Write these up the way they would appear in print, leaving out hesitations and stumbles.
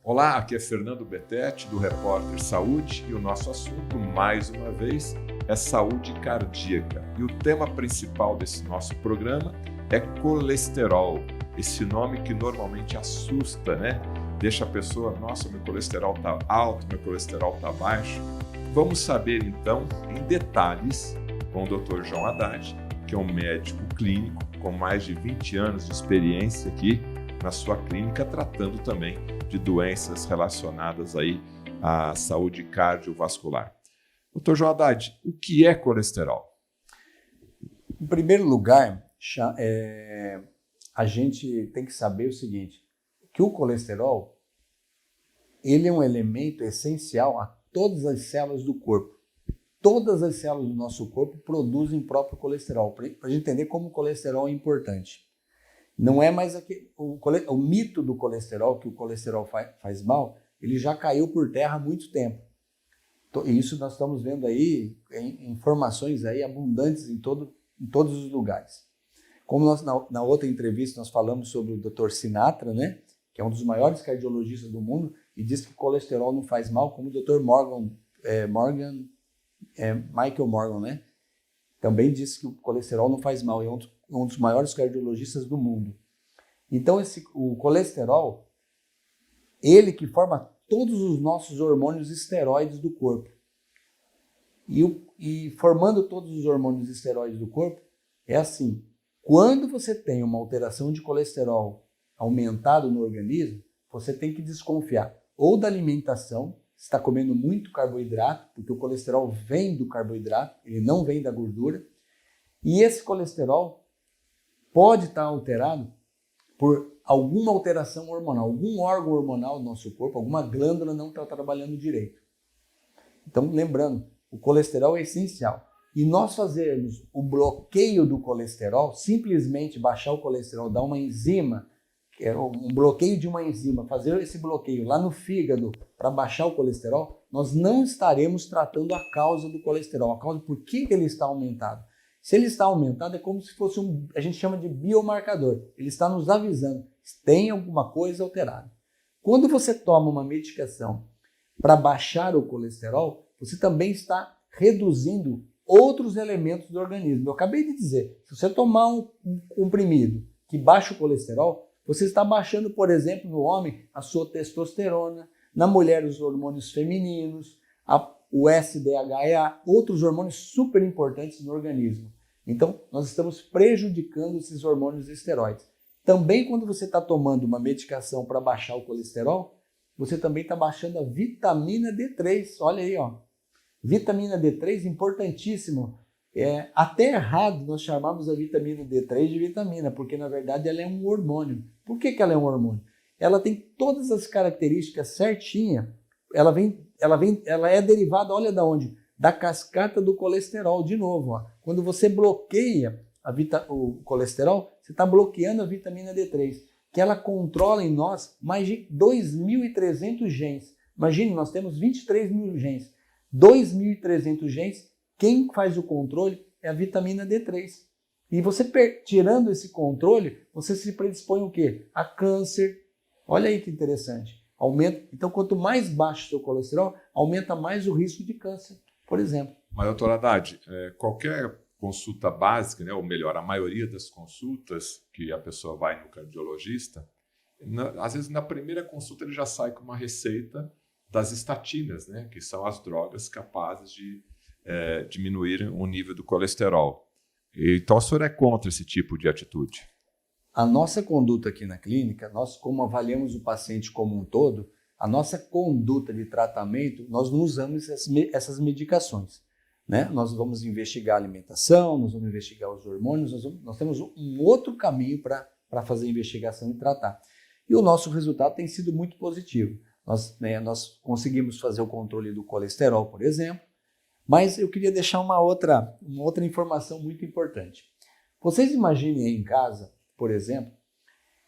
Olá, aqui é Fernando Betete, do Repórter Saúde, e o nosso assunto, mais uma vez, é saúde cardíaca. E o tema principal desse nosso programa é colesterol, esse nome que normalmente assusta, né? Deixa a pessoa, nossa, meu colesterol está alto, meu colesterol está baixo. Vamos saber, então, em detalhes, com o Dr. João Haddad, que é um médico clínico com mais de 20 anos de experiência aqui na sua clínica, tratando também de doenças relacionadas aí à saúde cardiovascular. Dr. João Haddad, o que é colesterol? Em primeiro lugar, a gente tem que saber o seguinte, que o colesterol, ele é um elemento essencial a todas as células do corpo. Todas as células do nosso corpo produzem próprio colesterol, para a gente entender como o colesterol é importante. Não é mais o mito do colesterol, que o colesterol faz mal, ele já caiu por terra há muito tempo. E isso nós estamos vendo aí, informações aí abundantes em todos os lugares. Como nós, na outra entrevista nós falamos sobre o Dr. Sinatra, né, que é um dos maiores cardiologistas do mundo, e diz que o colesterol não faz mal, como o Dr. Michael Morgan, né, também disse que o colesterol não faz mal, é um dos maiores cardiologistas do mundo. Então, o colesterol, ele que forma todos os nossos hormônios esteroides do corpo. E formando todos os hormônios esteroides do corpo, é assim, quando você tem uma alteração de colesterol aumentado no organismo, você tem que desconfiar ou da alimentação, você está comendo muito carboidrato, porque o colesterol vem do carboidrato, ele não vem da gordura, e esse colesterol pode estar alterado por alguma alteração hormonal, algum órgão hormonal do nosso corpo, alguma glândula não está trabalhando direito. Então, lembrando, o colesterol é essencial. E nós fazermos o bloqueio do colesterol, simplesmente baixar o colesterol, dar uma enzima, que é um bloqueio de uma enzima, fazer esse bloqueio lá no fígado para baixar o colesterol, nós não estaremos tratando a causa do colesterol, a causa por que ele está aumentado. Se ele está aumentado, é como se fosse a gente chama de biomarcador. Ele está nos avisando que tem alguma coisa alterada. Quando você toma uma medicação para baixar o colesterol, você também está reduzindo outros elementos do organismo. Eu acabei de dizer, se você tomar um comprimido que baixa o colesterol, você está baixando, por exemplo, no homem, a sua testosterona, na mulher, os hormônios femininos, o SDHA, outros hormônios super importantes no organismo. Então, nós estamos prejudicando esses hormônios esteroides. Também, quando você está tomando uma medicação para baixar o colesterol, você também está baixando a vitamina D3. Olha aí, ó. Vitamina D3, importantíssimo. É até errado nós chamarmos a vitamina D3 de vitamina, porque, na verdade, ela é um hormônio. Por que ela é um hormônio? Ela tem todas as características certinhas. Ela é derivada, olha da onde? Da cascata do colesterol, de novo. Ó. Quando você bloqueia o colesterol, você está bloqueando a vitamina D3, que ela controla em nós mais de 2.300 genes. Imagine, nós temos 23 mil genes. 2.300 genes, quem faz o controle é a vitamina D3. E você tirando esse controle, você se predispõe o quê? A câncer. Olha aí que interessante. Então, quanto mais baixo o seu colesterol, aumenta mais o risco de câncer, por exemplo. Mas, doutor Haddad, qualquer consulta básica, né, ou melhor, a maioria das consultas que a pessoa vai no cardiologista, às vezes na primeira consulta ele já sai com uma receita das estatinas, né, que são as drogas capazes de diminuir o nível do colesterol. Então, o senhor é contra esse tipo de atitude? A nossa conduta aqui na clínica, nós como avaliamos o paciente como um todo, a nossa conduta de tratamento, nós não usamos essas medicações. Né? Nós vamos investigar a alimentação, nós vamos investigar os hormônios, nós temos um outro caminho para fazer a investigação e tratar. E o nosso resultado tem sido muito positivo. Nós conseguimos fazer o controle do colesterol, por exemplo, mas eu queria deixar uma outra informação muito importante. Vocês imaginem aí em casa, por exemplo,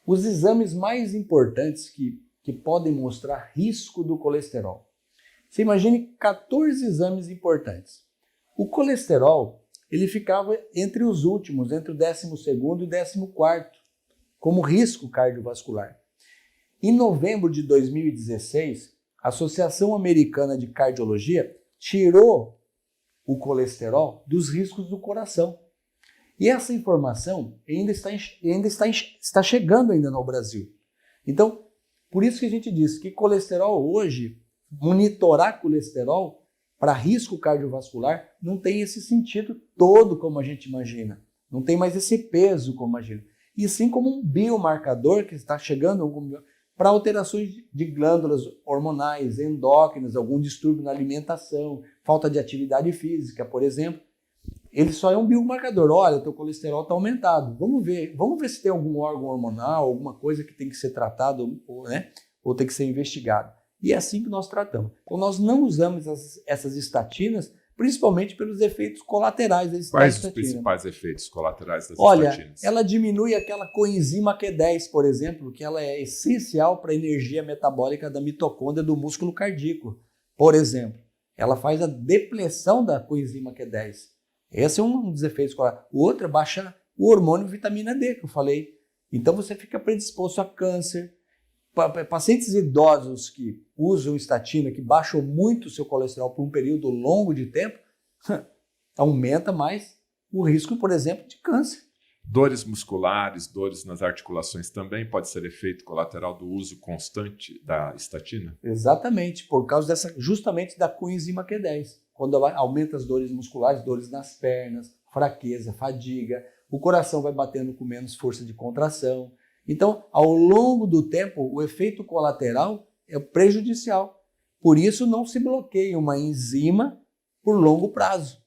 os exames mais importantes que podem mostrar risco do colesterol. Você imagine 14 exames importantes. O colesterol, ele ficava entre os últimos, entre o 12º e o 14º, como risco cardiovascular. Em novembro de 2016, a Associação Americana de Cardiologia tirou o colesterol dos riscos do coração. E essa informação ainda está chegando ainda no Brasil. Então, por isso que a gente diz que colesterol hoje, monitorar colesterol para risco cardiovascular não tem esse sentido todo como a gente imagina. Não tem mais esse peso como imagina. E sim como um biomarcador que está chegando para alterações de glândulas hormonais, endócrinas, algum distúrbio na alimentação, falta de atividade física, por exemplo. Ele só é um biomarcador. Olha, teu colesterol está aumentado. Vamos ver se tem algum órgão hormonal, alguma coisa que tem que ser tratado, né? Ou tem que ser investigado. E é assim que nós tratamos. Então, nós não usamos essas estatinas, principalmente pelos efeitos colaterais das estatinas. Quais os principais efeitos colaterais das estatinas? Olha, ela diminui aquela coenzima Q10, por exemplo, que ela é essencial para a energia metabólica da mitocôndria do músculo cardíaco. Por exemplo, ela faz a depressão da coenzima Q10. Esse é um dos efeitos colaterais. O outro é baixar o hormônio vitamina D, que eu falei. Então você fica predisposto a câncer. Pacientes idosos que usam estatina, que baixam muito o seu colesterol por um período longo de tempo, aumenta mais o risco, por exemplo, de câncer. Dores musculares, dores nas articulações também pode ser efeito colateral do uso constante da estatina? Exatamente, por causa justamente da coenzima Q10. Quando ela aumenta as dores musculares, dores nas pernas, fraqueza, fadiga, o coração vai batendo com menos força de contração. Então, ao longo do tempo, o efeito colateral é prejudicial. Por isso, não se bloqueia uma enzima por longo prazo.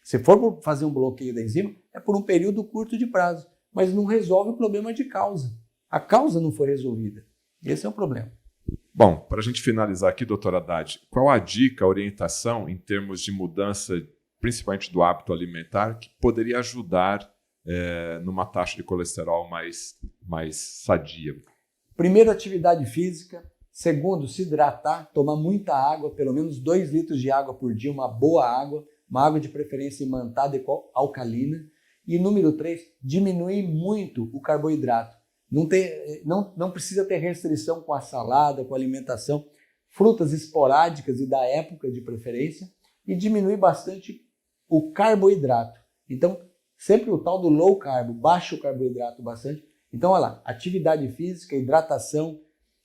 Se for fazer um bloqueio da enzima, é por um período curto de prazo, mas não resolve o problema de causa. A causa não foi resolvida. Esse é o problema. Bom, para a gente finalizar aqui, doutora Haddad, qual a dica, a orientação em termos de mudança, principalmente do hábito alimentar, que poderia ajudar numa taxa de colesterol mais sadia? Primeiro, atividade física. Segundo, se hidratar, tomar muita água, pelo menos 2 litros de água por dia, uma boa água, uma água de preferência imantada e alcalina. E número 3, diminuir muito o carboidrato. Não precisa ter restrição com a salada, com a alimentação. Frutas esporádicas e da época de preferência. E diminuir bastante o carboidrato. Então, sempre o tal do low carb, baixo o carboidrato bastante. Então, olha lá, atividade física, hidratação,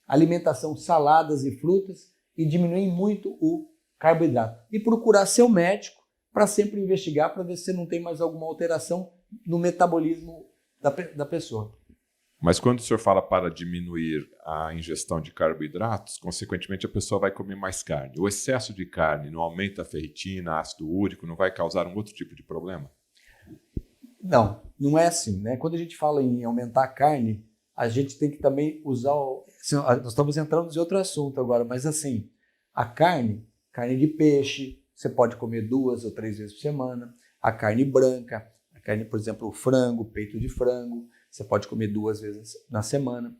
alimentação, saladas e frutas e diminuir muito o carboidrato. E procurar seu médico para sempre investigar para ver se não tem mais alguma alteração no metabolismo da pessoa. Mas quando o senhor fala para diminuir a ingestão de carboidratos, consequentemente a pessoa vai comer mais carne. O excesso de carne não aumenta a ferritina, ácido úrico, não vai causar um outro tipo de problema? Não é assim, né? Quando a gente fala em aumentar a carne, a gente tem que também usar... Nós estamos entrando em outro assunto agora, mas assim, a carne de peixe, você pode comer 2 ou 3 vezes por semana. A carne branca, a carne, por exemplo, o frango, peito de frango, você pode comer 2 vezes na semana.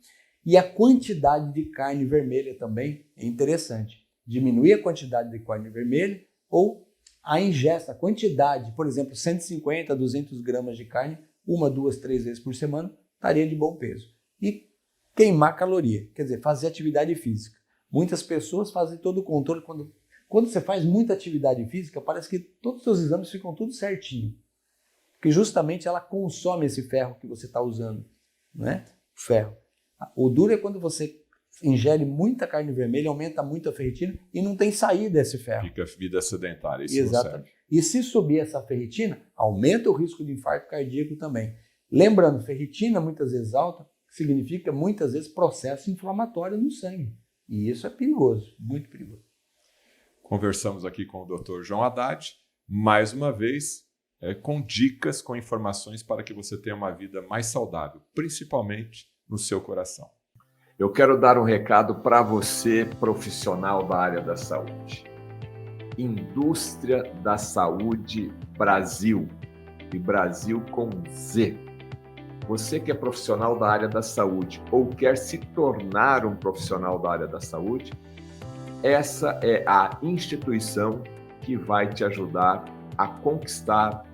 E a quantidade de carne vermelha também é interessante. Diminuir a quantidade de carne vermelha ou a ingesta, a quantidade, por exemplo, 150 a 200 gramas de carne, 1, 2, 3 vezes por semana, estaria de bom peso. E queimar caloria, quer dizer, fazer atividade física. Muitas pessoas fazem todo o controle. Quando você faz muita atividade física, parece que todos os seus exames ficam tudo certinho. Porque justamente ela consome esse ferro que você está usando, né? Ferro. O duro é quando você ingere muita carne vermelha, aumenta muito a ferritina e não tem saída esse ferro. Fica vida sedentária, isso Exatamente. não serve. E se subir essa ferritina, aumenta o risco de infarto cardíaco também. Lembrando, ferritina muitas vezes alta significa muitas vezes processo inflamatório no sangue. E isso é perigoso, muito perigoso. Conversamos aqui com o Dr. João Haddad, mais uma vez, com dicas, com informações para que você tenha uma vida mais saudável, principalmente no seu coração. Eu quero dar um recado para você, profissional da área da saúde. Indústria da Saúde Brasil, e Brasil com Z. Você que é profissional da área da saúde ou quer se tornar um profissional da área da saúde, essa é a instituição que vai te ajudar a conquistar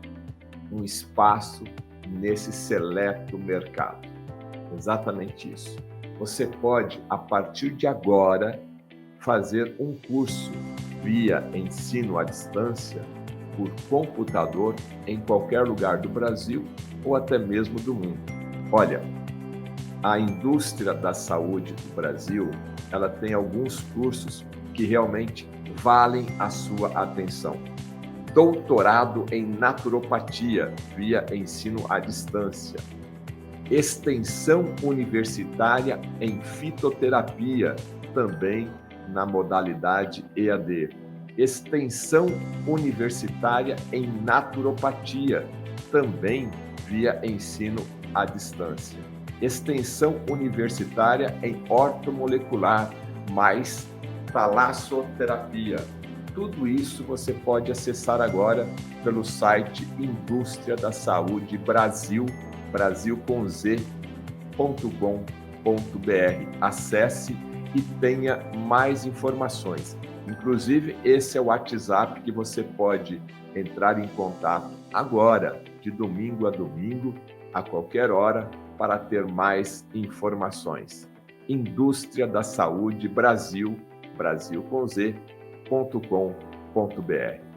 um espaço nesse seleto mercado. Exatamente isso. você pode, a partir de agora, fazer um curso via ensino à distância por computador em qualquer lugar do Brasil ou até mesmo do mundo. Olha, a indústria da saúde do Brasil, ela tem alguns cursos que realmente valem a sua atenção. Doutorado em naturopatia via ensino à distância. Extensão universitária em fitoterapia, também na modalidade EAD. Extensão universitária em naturopatia, também via ensino à distância. Extensão universitária em ortomolecular, mais talassoterapia. Tudo isso você pode acessar agora pelo site Indústria da Saúde Brasil, brasilcomz.com.br. Acesse e tenha mais informações. Inclusive, esse é o WhatsApp que você pode entrar em contato agora, de domingo a domingo, a qualquer hora, para ter mais informações. Indústria da Saúde Brasil, brasilcomz.com.br.